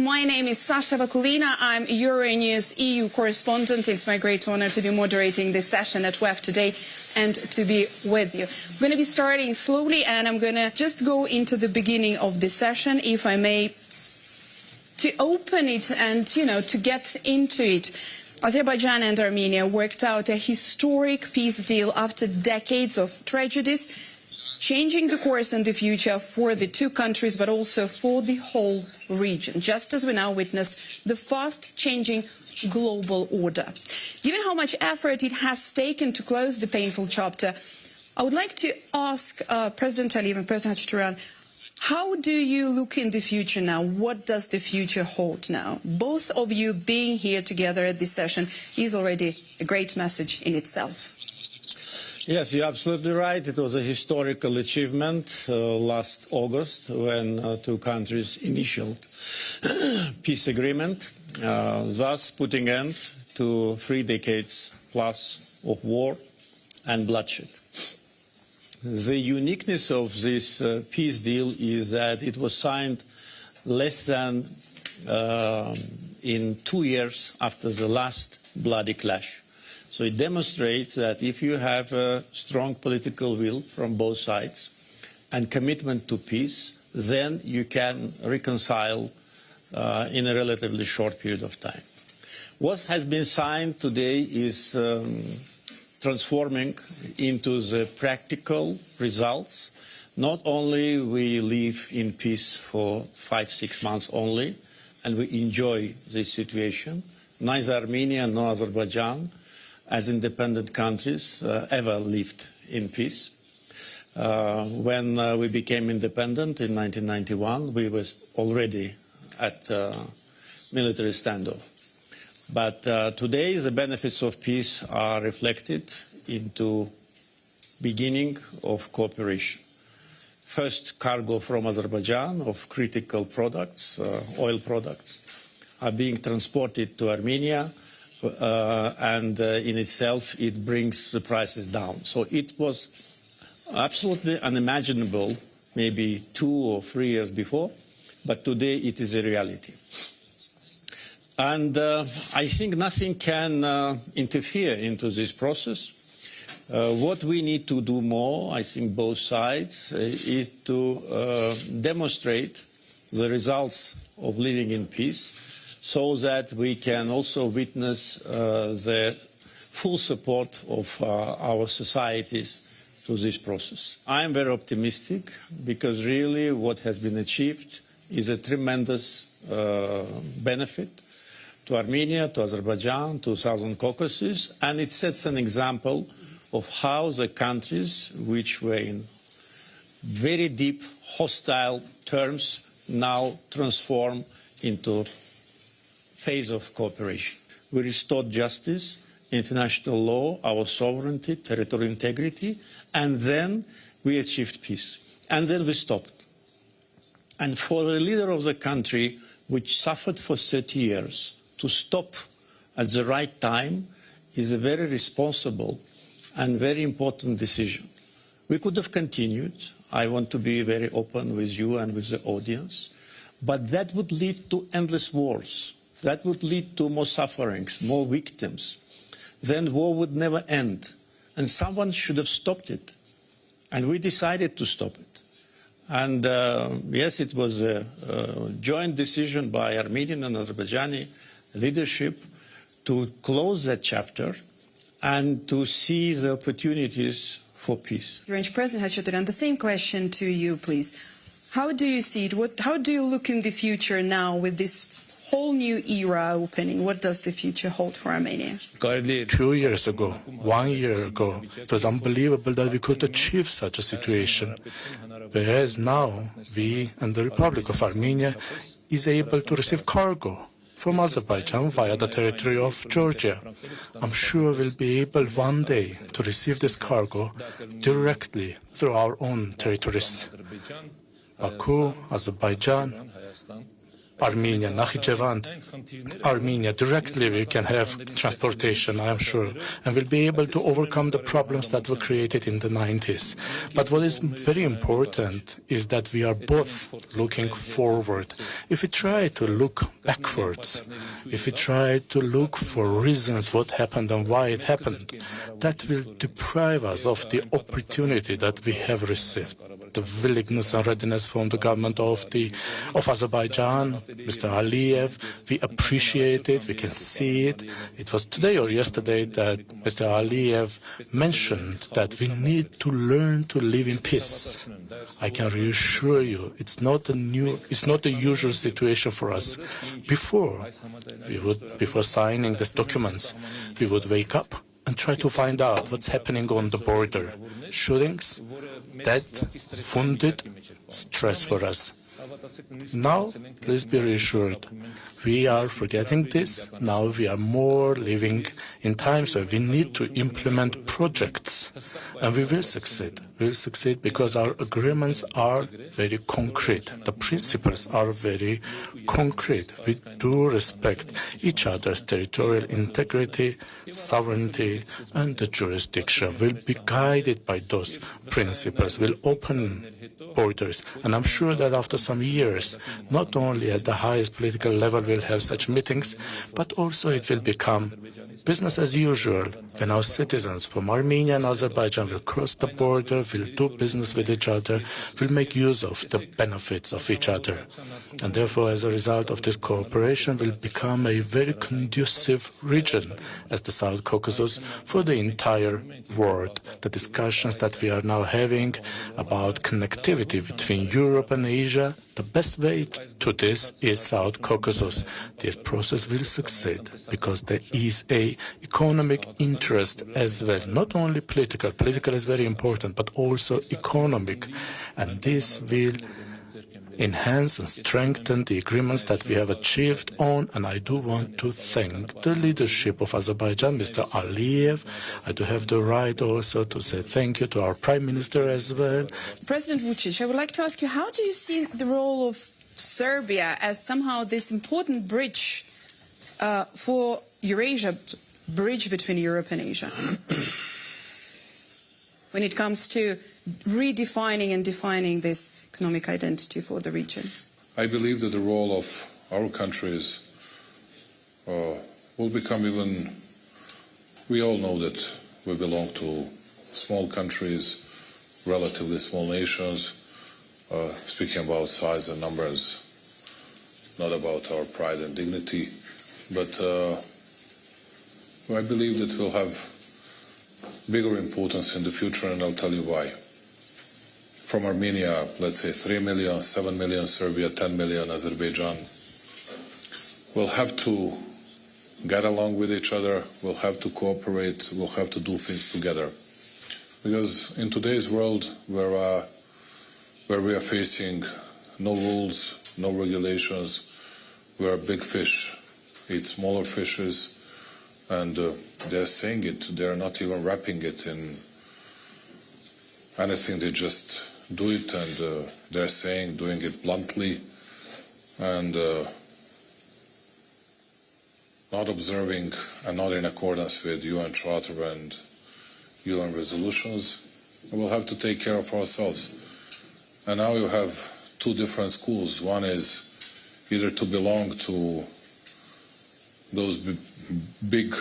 My name is Sasha Vakulina. I'm Euronews EU correspondent. It's my great honor to be moderating this session at WEF today and to be with you. I'm going to be starting slowly, and I'm going to just go into the beginning of this session, if I may, to open it and, to get into it. Azerbaijan and Armenia worked out a historic peace deal after decades of tragedies, changing the course and the future for the two countries, but also for the whole region, just as we now witness the fast-changing global order. Given how much effort it has taken to close the painful chapter, I would like to ask President Aliyev and President Hacettepe, how do you look in the future now? What does the future hold now? Both of you being here together at this session is already a great message in itself. Yes, you're absolutely right. It was a historical achievement last August when two countries initialed peace agreement, thus putting end to 3 decades plus of war and bloodshed. The uniqueness of this peace deal is that it was signed less than in 2 years after the last bloody clash. So it demonstrates that if you have a strong political will from both sides and commitment to peace, then you can reconcile in a relatively short period of time. What has been signed today is transforming into the practical results. Not only we live in peace for 5-6 months only, and we enjoy this situation, neither Armenia nor Azerbaijan as independent countries ever lived in peace. When we became independent in 1991, we were already at military standoff. But today the benefits of peace are reflected into beginning of cooperation. First, cargo from Azerbaijan of critical products, oil products, are being transported to Armenia, and in itself it brings the prices down. So it was absolutely unimaginable maybe 2 or 3 years before, but today it is a reality. And I think nothing can interfere into this process. What we need to do more, I think both sides, is to demonstrate the results of living in peace, so that we can also witness the full support of our societies to this process. I am very optimistic because really what has been achieved is a tremendous benefit to Armenia, to Azerbaijan, to Southern Caucasus, and it sets an example of how the countries which were in very deep hostile terms now transform into phase of cooperation. We restored justice, international law, our sovereignty, territorial integrity, and then we achieved peace. And then we stopped. And for the leader of the country, which suffered for 30 years, to stop at the right time is a very responsible and very important decision. We could have continued. I want to be very open with you and with the audience. But that would lead to endless wars. That would lead to more sufferings, more victims. Then war would never end. And someone should have stopped it. And we decided to stop it. And yes, it was a joint decision by Armenian and Azerbaijani leadership to close that chapter and to see the opportunities for peace. President Hacettepe, and the same question to you, please. How do you see it? How do you look in the future now with this whole new era opening? What does the future hold for Armenia? 2 years ago, 1 year ago, it was unbelievable that we could achieve such a situation. Whereas now, we and the Republic of Armenia is able to receive cargo from Azerbaijan via the territory of Georgia. I'm sure we'll be able one day to receive this cargo directly through our own territories. Baku, Azerbaijan, Armenia, Nakhichevan, Armenia, directly we can have transportation, I am sure, and we'll be able to overcome the problems that were created in the 90s. But what is very important is that we are both looking forward. If we try to look backwards, if we try to look for reasons what happened and why it happened, that will deprive us of the opportunity that we have received. The willingness and readiness from the government of Azerbaijan, Mr. Aliyev, we appreciate it, we can see it. It was today or yesterday that Mr. Aliyev mentioned that we need to learn to live in peace. I can reassure you, it's not a usual situation for us. Before signing these documents, we would wake up and try to find out what's happening on the border. Shootings, death, wounded, stress for us. Now, please be reassured, we are forgetting this. Now we are more living in times where we need to implement projects, and we will succeed. We will succeed because our agreements are very concrete. The principles are very concrete. We do respect each other's territorial integrity, sovereignty, and the jurisdiction. We'll be guided by those principles. We'll open borders. And I'm sure that after some years, not only at the highest political level we'll have such meetings, but also it will become business as usual when our citizens from Armenia and Azerbaijan will cross the border, will do business with each other, will make use of the benefits of each other. And therefore, as a result of this cooperation, will become a very conducive region as the South Caucasus for the entire world. The discussions that we are now having about connectivity between Europe and Asia, the best way to this is South Caucasus. This process will succeed because there is an economic interest as well, not only political. Political is very important, but also economic. And this will enhance and strengthen the agreements that we have achieved on. And I do want to thank the leadership of Azerbaijan, Mr. Aliyev. I do have the right also to say thank you to our Prime Minister as well. President Vučić, I would like to ask you, how do you see the role of Serbia as somehow this important bridge for Eurasia, bridge between Europe and Asia, when it comes to redefining and defining this economic identity for the region? I believe that the role of our countries will become even. We all know that we belong to small countries, relatively small nations, speaking about size and numbers, not about our pride and dignity, but I believe that we'll have bigger importance in the future, and I'll tell you why. From Armenia, let's say 3 million, 7 million Serbia, 10 million Azerbaijan, we'll have to get along with each other, we'll have to cooperate, we'll have to do things together. Because in today's world where we are facing no rules, no regulations, where big fish eat smaller fishes, and they're saying it, they're not even wrapping it in anything, they just do it, and they're doing it bluntly, and not observing and not in accordance with UN Charter and UN resolutions. We'll have to take care of ourselves. And now you have two different schools. One is either to belong to those big,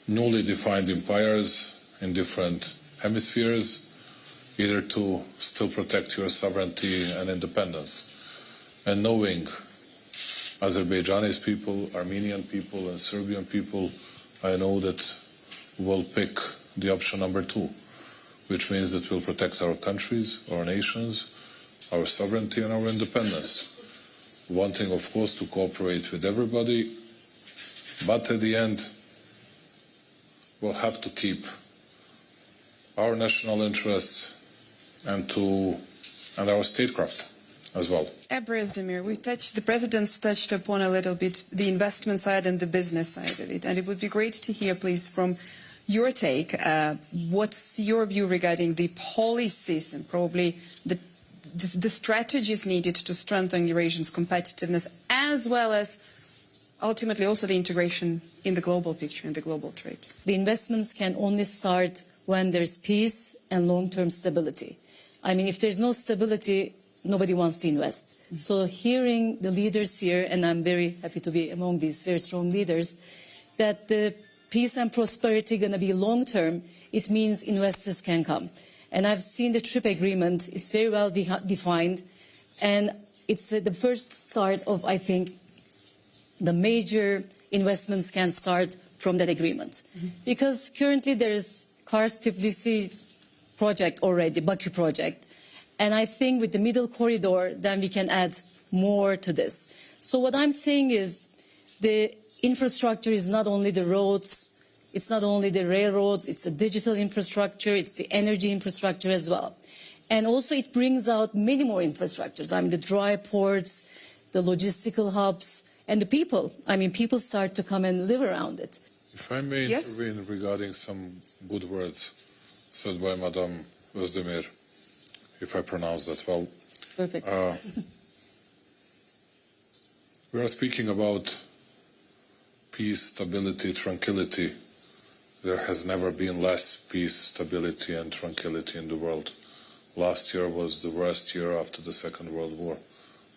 newly defined empires in different hemispheres, either to still protect your sovereignty and independence. And knowing Azerbaijani people, Armenian people, and Serbian people, I know that we'll pick the option number 2, which means that we'll protect our countries, our nations, our sovereignty, and our independence. Wanting, of course, to cooperate with everybody, but at the end, we'll have to keep our national interests and our statecraft as well. Özdemir, the President's touched upon a little bit the investment side and the business side of it, and it would be great to hear, please, from your take, what's your view regarding the policies and probably the strategies needed to strengthen Eurasia's competitiveness, as well as ultimately also the integration in the global picture, in the global trade? The investments can only start when there's peace and long-term stability. I mean, if there's no stability, nobody wants to invest. So hearing the leaders here, and I'm very happy to be among these very strong leaders, that the peace and prosperity are going to be long-term, it means investors can come. And I've seen the TRIP agreement. It's very well defined. And it's the first start of, I think, the major investments can start from that agreement. Because currently there is Kars-Tbilisi project already, Baku project. And I think with the middle corridor, then we can add more to this. So what I'm saying is the infrastructure is not only the roads, it's not only the railroads, it's the digital infrastructure, it's the energy infrastructure as well. And also it brings out many more infrastructures. I mean, the dry ports, the logistical hubs, and the people. I mean, people start to come and live around it. If I may intervene regarding some good words said by Madame Özdemir, if I pronounce that well. Perfect. We are speaking about peace, stability, tranquility. There has never been less peace, stability and tranquility in the world. Last year was the worst year after the Second World War,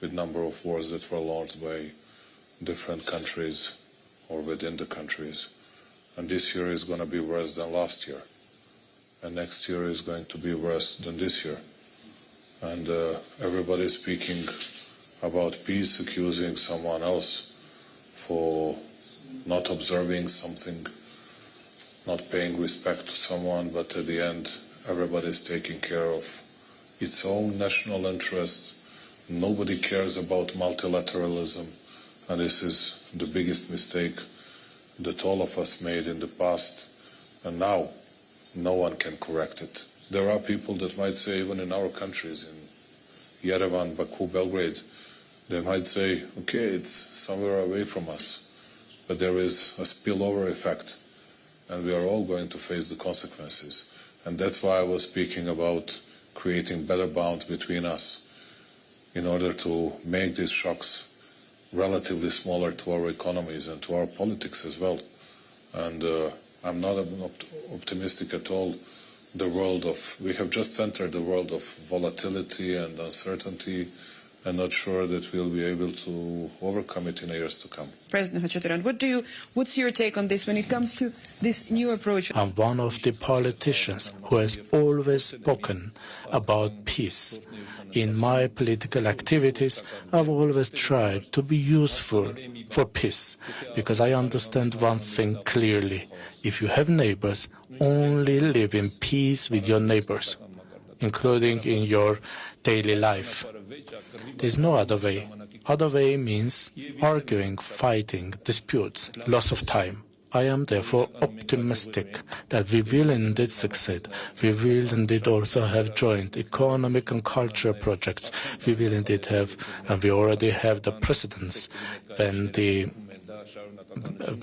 with number of wars that were launched by different countries or within the countries. And this year is going to be worse than last year. And next year is going to be worse than this year. And everybody is speaking about peace, accusing someone else for not observing something, not paying respect to someone, but at the end, everybody is taking care of its own national interests. Nobody cares about multilateralism, and this is the biggest mistake that all of us made in the past, and now no one can correct it. There are people that might say, even in our countries, in Yerevan, Baku, Belgrade, they might say, okay, it's somewhere away from us, but there is a spillover effect, and we are all going to face the consequences. And that's why I was speaking about creating better bonds between us in order to make these shocks relatively smaller to our economies and to our politics as well. And I'm not optimistic at all. We have just entered the world of volatility and uncertainty, and not sure that we'll be able to overcome it in the years to come. President Khachaturian, what's your take on this when it comes to this new approach? I'm one of the politicians who has always spoken about peace. In my political activities, I've always tried to be useful for peace, because I understand one thing clearly. If you have neighbors, only live in peace with your neighbors, including in your daily life. There's no other way. Other way means arguing, fighting, disputes, loss of time. I am therefore optimistic that we will indeed succeed. We will indeed also have joint economic and cultural projects. We will indeed have, and we already have the precedents when the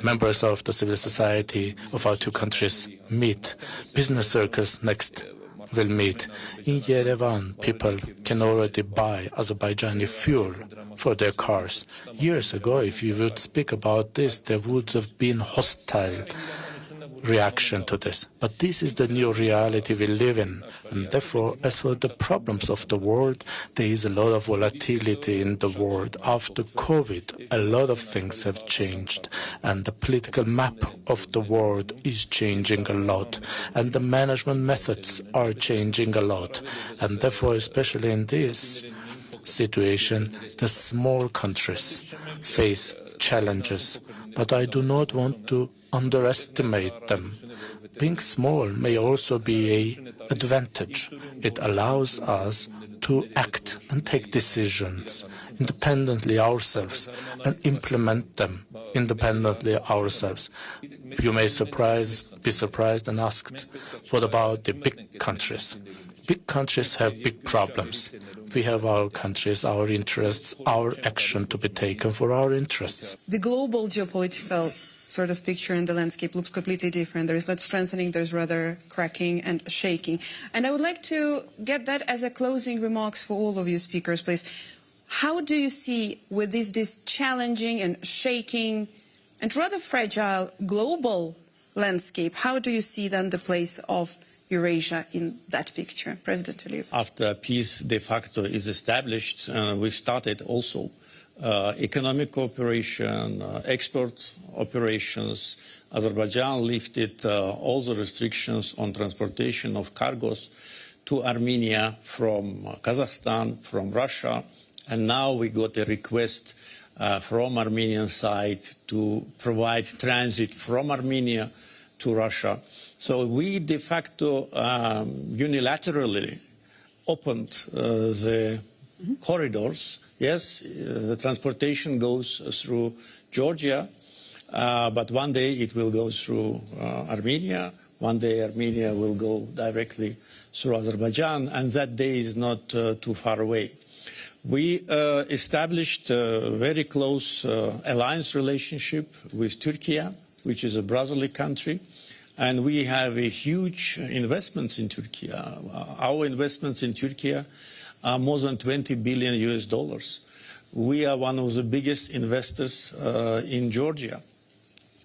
members of the civil society of our two countries meet. Business circles next will meet. In Yerevan, people can already buy Azerbaijani fuel for their cars. Years ago, if you would speak about this, there would have been hostile reaction to this. But this is the new reality we live in. And therefore, as for the problems of the world, there is a lot of volatility in the world. After COVID, a lot of things have changed. And the political map of the world is changing a lot. And the management methods are changing a lot. And therefore, especially in this situation, the small countries face challenges. But I do not want to underestimate them. Being small may also be an advantage. It allows us to act and take decisions independently ourselves and implement them independently ourselves. You may be surprised and asked, what about the big countries? Big countries have big problems. We have our countries, our interests, our action to be taken for our interests. The global geopolitical sort of picture, and the landscape looks completely different. There is not strengthening, there's rather cracking and shaking. And I would like to get that as a closing remarks for all of you speakers, please. How do you see, with this challenging and shaking and rather fragile global landscape, how do you see then the place of Eurasia in that picture? President Aliyev. After peace de facto is established, we started also economic cooperation, export operations. Azerbaijan lifted all the restrictions on transportation of cargoes to Armenia from Kazakhstan, from Russia, and now we got a request from Armenian side to provide transit from Armenia to Russia. So we de facto unilaterally opened the corridors. Yes, the transportation goes through Georgia, but one day it will go through Armenia. One day Armenia will go directly through Azerbaijan, and that day is not too far away. We established a very close alliance relationship with Turkey, which is a brotherly country, and we have a huge investments in Turkey. Our investments in Turkey are more than $20 billion US. We are one of the biggest investors in Georgia.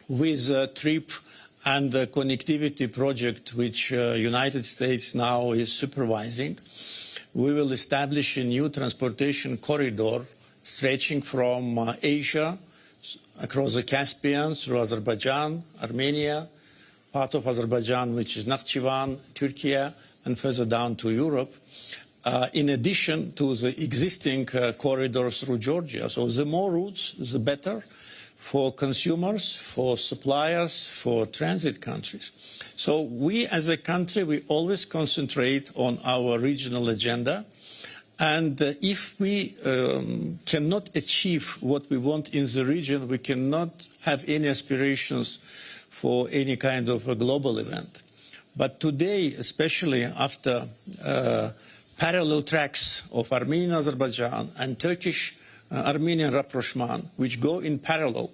With a TRIP and the connectivity project, which United States now is supervising, we will establish a new transportation corridor stretching from Asia across the Caspian through Azerbaijan, Armenia, part of Azerbaijan, which is Nakhchivan, Turkey, and further down to Europe, in addition to the existing corridors through Georgia. So the more routes, the better for consumers, for suppliers, for transit countries. So we as a country, we always concentrate on our regional agenda. And if we cannot achieve what we want in the region, we cannot have any aspirations for any kind of a global event. But today, especially after parallel tracks of Armenian Azerbaijan and Turkish Armenian rapprochement, which go in parallel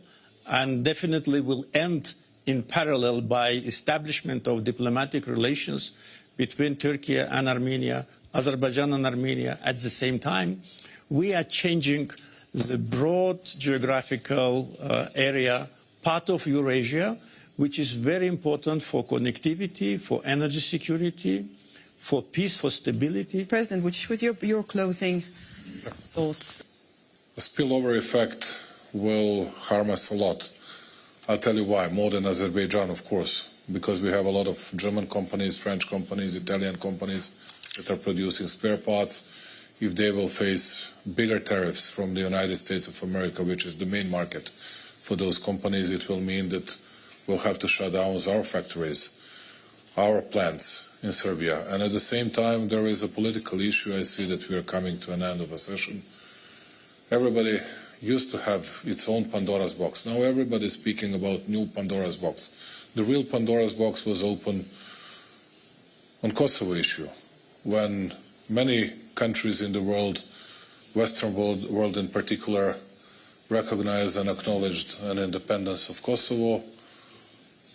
and definitely will end in parallel by establishment of diplomatic relations between Turkey and Armenia, Azerbaijan and Armenia at the same time, we are changing the broad geographical area, part of Eurasia, which is very important for connectivity, for energy security, for peace, for stability. President, which with your closing thoughts? The spillover effect will harm us a lot. I'll tell you why. More than Azerbaijan, of course, because we have a lot of German companies, French companies, Italian companies that are producing spare parts. If they will face bigger tariffs from the United States of America, which is the main market for those companies, it will mean that we'll have to shut down our factories, our plants in Serbia. And at the same time, there is a political issue. I see that we are coming to an end of a session. Everybody used to have its own Pandora's box. Now everybody is speaking about new Pandora's box. The real Pandora's box was open on Kosovo issue, when many countries in the world, Western world in particular, recognized and acknowledged an independence of Kosovo,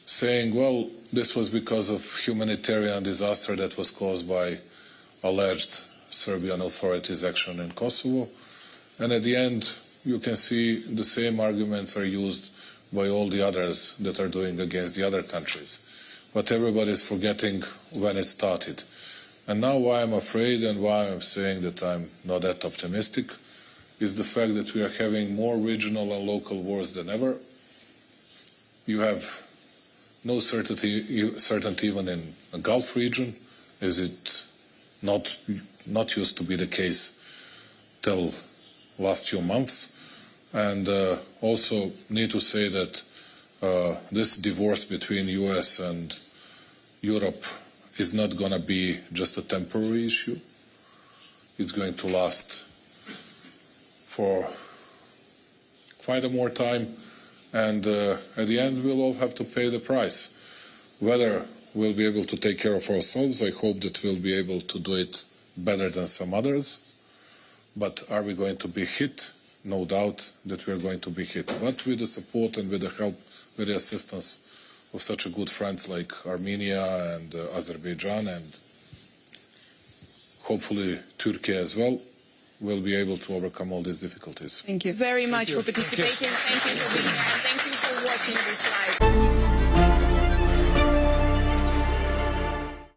saying, well, this was because of humanitarian disaster that was caused by alleged Serbian authorities' action in Kosovo. And at the end, you can see the same arguments are used by all the others that are doing against the other countries. But everybody is forgetting when it started. And now why I'm afraid and why I'm saying that I'm not that optimistic is the fact that we are having more regional and local wars than ever. You have no certainty even in the Gulf region, as it not used to be the case till last few months. And also need to say that this divorce between US and Europe is not going to be just a temporary issue. It's going to last for quite a more time. And at the end, we'll all have to pay the price. Whether we'll be able to take care of ourselves, I hope that we'll be able to do it better than some others. But are we going to be hit? No doubt that we're going to be hit. But with the support and with the help with the assistance of such a good friends like Armenia and Azerbaijan, and hopefully Turkey as well, will be able to overcome all these difficulties. Thank you very much for participating. Thank you for being here. And thank you for watching this live.